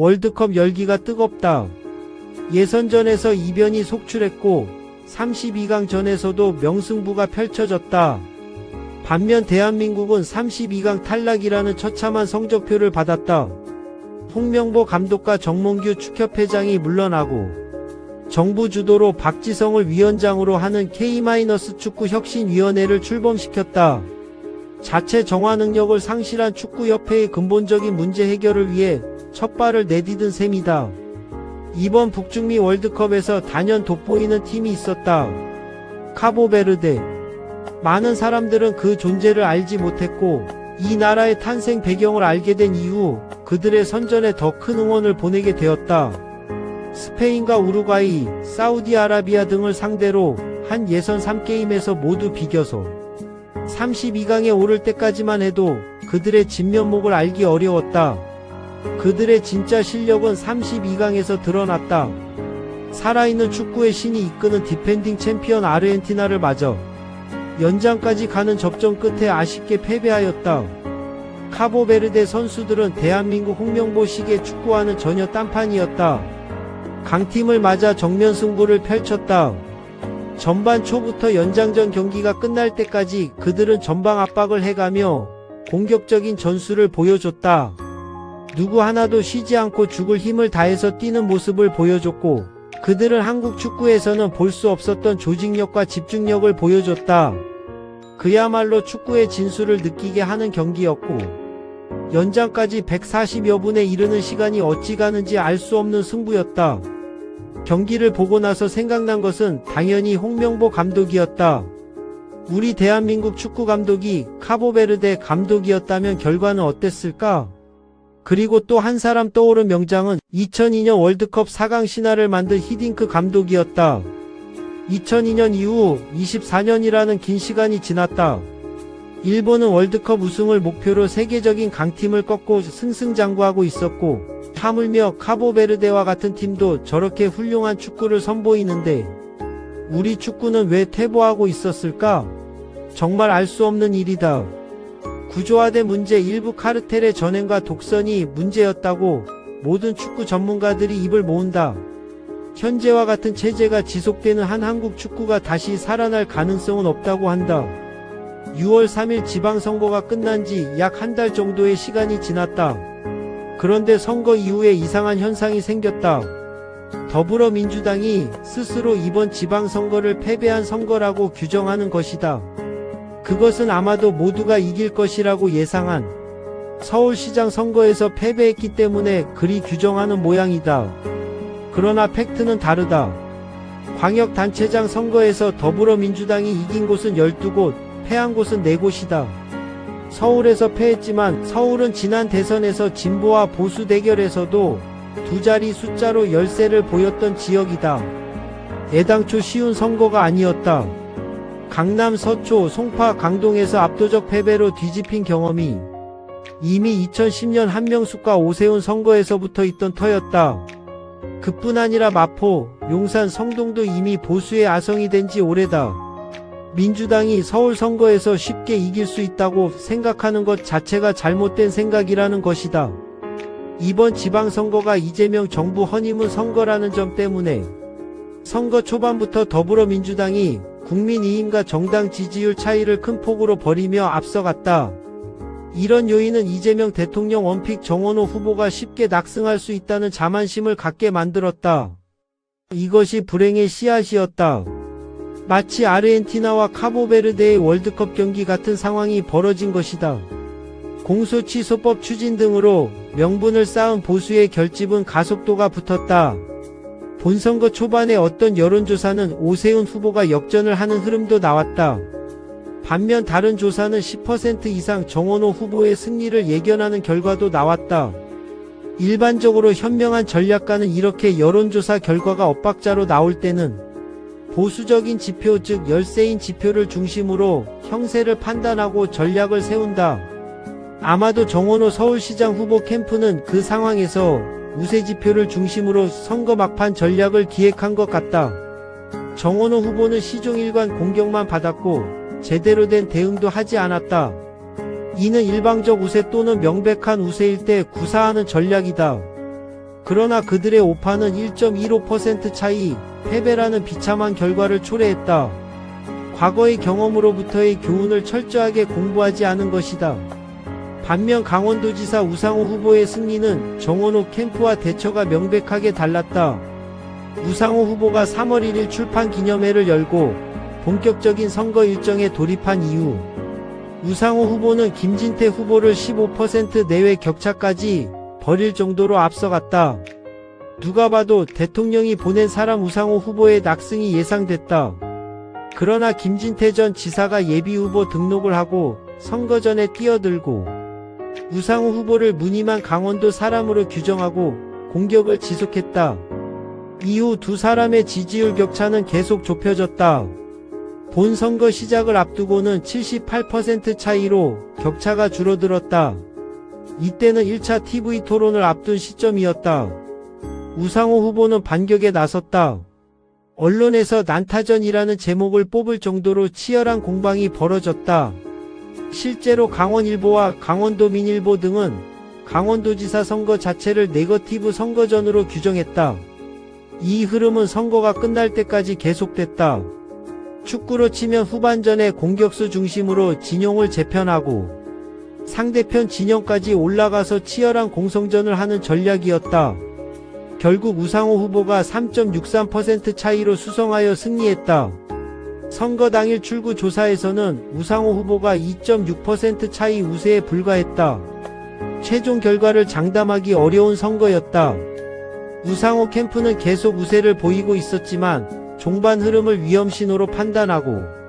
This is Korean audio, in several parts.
월드컵 열기가 뜨겁다. 예선전에서 이변이 속출했고 32강 전에서도 명승부가 펼쳐졌다. 반면 대한민국은 32강 탈락이라는 처참한 성적표를 받았다. 홍명보 감독과 정몽규 축협회장이 물러나고 정부 주도로 박지성을 위원장으로 하는 K-축구혁신위원회를 출범시켰다. 자체 정화 능력을 상실한 축구협회의 근본적인 문제 해결을 위해 첫발을 내디딘 셈이다. 이번 북중미 월드컵에서 단연 돋보이는 팀이 있었다. 카보베르데. 많은 사람들은 그 존재를 알지 못했고 이 나라의 탄생 배경을 알게 된 이후 그들의 선전에 더 큰 응원을 보내게 되었다. 스페인과 우루과이, 사우디아라비아 등을 상대로 한 예선 3게임에서 모두 비겨서 32강에 오를 때까지만 해도 그들의 진면목을 알기 어려웠다. 그들의 진짜 실력은 32강에서 드러났다. 살아있는 축구의 신이 이끄는 디펜딩 챔피언 아르헨티나를 맞아 연장까지 가는 접전 끝에 아쉽게 패배하였다. 카보베르데 선수들은 대한민국 홍명보식의 축구와는 전혀 딴판이었다. 강팀을 맞아 정면 승부를 펼쳤다. 전반 초부터 연장전 경기가 끝날 때까지 그들은 전방 압박을 해가며 공격적인 전술을 보여줬다. 누구 하나도 쉬지 않고 죽을 힘을 다해서 뛰는 모습을 보여줬고 그들은 한국 축구에서는 볼 수 없었던 조직력과 집중력을 보여줬다. 그야말로 축구의 진수를 느끼게 하는 경기였고 연장까지 140여 분에 이르는 시간이 어찌 가는지 알 수 없는 승부였다. 경기를 보고 나서 생각난 것은 당연히 홍명보 감독이었다. 우리 대한민국 축구 감독이 카보베르데 감독이었다면 결과는 어땠을까? 그리고 또 한 사람 떠오른 명장은 2002년 월드컵 4강 신화를 만든 히딩크 감독이었다. 2002년 이후 24년이라는 긴 시간이 지났다. 일본은 월드컵 우승을 목표로 세계적인 강팀을 꺾고 승승장구하고 있었고 하물며 카보베르데와 같은 팀도 저렇게 훌륭한 축구를 선보이는데 우리 축구는 왜 퇴보하고 있었을까? 정말 알 수 없는 일이다. 구조화된 문제 일부 카르텔의 전횡과 독선이 문제였다고 모든 축구 전문가들이 입을 모은다. 현재와 같은 체제가 지속되는 한 한국 축구가 다시 살아날 가능성은 없다고 한다. 6월 3일 지방선거가 끝난 지 약 한 달 정도의 시간이 지났다. 그런데 선거 이후에 이상한 현상이 생겼다. 더불어민주당이 스스로 이번 지방선거를 패배한 선거라고 규정하는 것이다. 그것은 아마도 모두가 이길 것이라고 예상한 서울시장 선거에서 패배했기 때문에 그리 규정하는 모양이다. 그러나 팩트는 다르다. 광역단체장 선거에서 더불어민주당이 이긴 곳은 12곳, 패한 곳은 4곳이다. 서울에서 패했지만 서울은 지난 대선에서 진보와 보수 대결에서도 두 자리 숫자로 열세를 보였던 지역이다. 애당초 쉬운 선거가 아니었다. 강남, 서초, 송파, 강동에서 압도적 패배로 뒤집힌 경험이 이미 2010년 한명숙과 오세훈 선거에서부터 있던 터였다. 그뿐 아니라 마포, 용산, 성동도 이미 보수의 아성이 된 지 오래다. 민주당이 서울 선거에서 쉽게 이길 수 있다고 생각하는 것 자체가 잘못된 생각이라는 것이다. 이번 지방선거가 이재명 정부 허니문 선거라는 점 때문에 선거 초반부터 더불어민주당이 국민이임과 정당 지지율 차이를 큰 폭으로 벌이며 앞서갔다. 이런 요인은 이재명 대통령 원픽 정원호 후보가 쉽게 낙승할 수 있다는 자만심을 갖게 만들었다. 이것이 불행의 씨앗이었다. 마치 아르헨티나와 카보베르데의 월드컵 경기 같은 상황이 벌어진 것이다. 공소취소법 추진 등으로 명분을 쌓은 보수의 결집은 가속도가 붙었다. 본선거 초반에 어떤 여론조사는 오세훈 후보가 역전을 하는 흐름도 나왔다. 반면 다른 조사는 10% 이상 정원호 후보의 승리를 예견하는 결과도 나왔다. 일반적으로 현명한 전략가는 이렇게 여론조사 결과가 엇박자로 나올 때는 보수적인 지표 즉 열세인 지표를 중심으로 형세를 판단하고 전략을 세운다. 아마도 정원호 서울시장 후보 캠프는 그 상황에서 우세지표를 중심으로 선거 막판 전략을 기획한 것 같다. 정원호 후보는 시종일관 공격만 받았고 제대로 된 대응도 하지 않았다. 이는 일방적 우세 또는 명백한 우세일 때 구사하는 전략이다. 그러나 그들의 오파는 1.15% 차이, 패배라는 비참한 결과를 초래했다. 과거의 경험으로부터의 교훈을 철저하게 공부하지 않은 것이다. 반면 강원도지사 우상호 후보의 승리는 정원호 캠프와 대처가 명백하게 달랐다. 우상호 후보가 3월 1일 출판 기념회를 열고 본격적인 선거 일정에 돌입한 이후 우상호 후보는 김진태 후보를 15% 내외 격차까지 벌일 정도로 앞서갔다. 누가 봐도 대통령이 보낸 사람 우상호 후보의 낙승이 예상됐다. 그러나 김진태 전 지사가 예비후보 등록을 하고 선거 전에 뛰어들고 우상호 후보를 무늬만 강원도 사람으로 규정하고 공격을 지속했다. 이후 두 사람의 지지율 격차는 계속 좁혀졌다. 본 선거 시작을 앞두고는 78% 차이로 격차가 줄어들었다. 이때는 1차 TV 토론을 앞둔 시점이었다. 우상호 후보는 반격에 나섰다. 언론에서 난타전이라는 제목을 뽑을 정도로 치열한 공방이 벌어졌다. 실제로 강원일보와 강원도민일보 등은 강원도지사 선거 자체를 네거티브 선거전으로 규정했다. 이 흐름은 선거가 끝날 때까지 계속됐다. 축구로 치면 후반전에 공격수 중심으로 진영을 재편하고 상대편 진영까지 올라가서 치열한 공성전을 하는 전략이었다. 결국 우상호 후보가 3.63% 차이로 수성하여 승리했다. 선거 당일 출구 조사에서는 우상호 후보가 2.6% 차이 우세에 불과했다. 최종 결과를 장담하기 어려운 선거였다. 우상호 캠프는 계속 우세를 보이고 있었지만 종반 흐름을 위험신호로 판단하고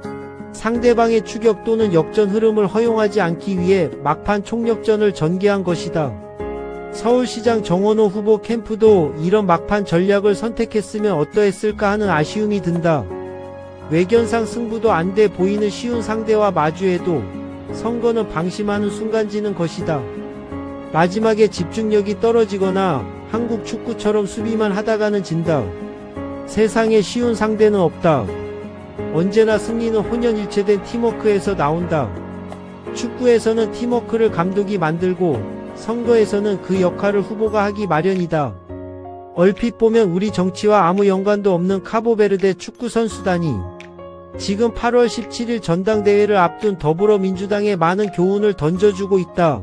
상대방의 추격 또는 역전 흐름을 허용하지 않기 위해 막판 총력전을 전개한 것이다. 서울시장 정원호 후보 캠프도 이런 막판 전략을 선택했으면 어떠했을까 하는 아쉬움이 든다. 외견상 승부도 안 돼 보이는 쉬운 상대와 마주해도 선거는 방심하는 순간지는 것이다. 마지막에 집중력이 떨어지거나 한국 축구처럼 수비만 하다가는 진다. 세상에 쉬운 상대는 없다. 언제나 승리는 혼연일체된 팀워크에서 나온다. 축구에서는 팀워크를 감독이 만들고 선거에서는 그 역할을 후보가 하기 마련이다. 얼핏 보면 우리 정치와 아무 연관도 없는 카보베르데 축구 선수단이 지금 8월 17일 전당대회를 앞둔 더불어민주당에 많은 교훈을 던져주고 있다.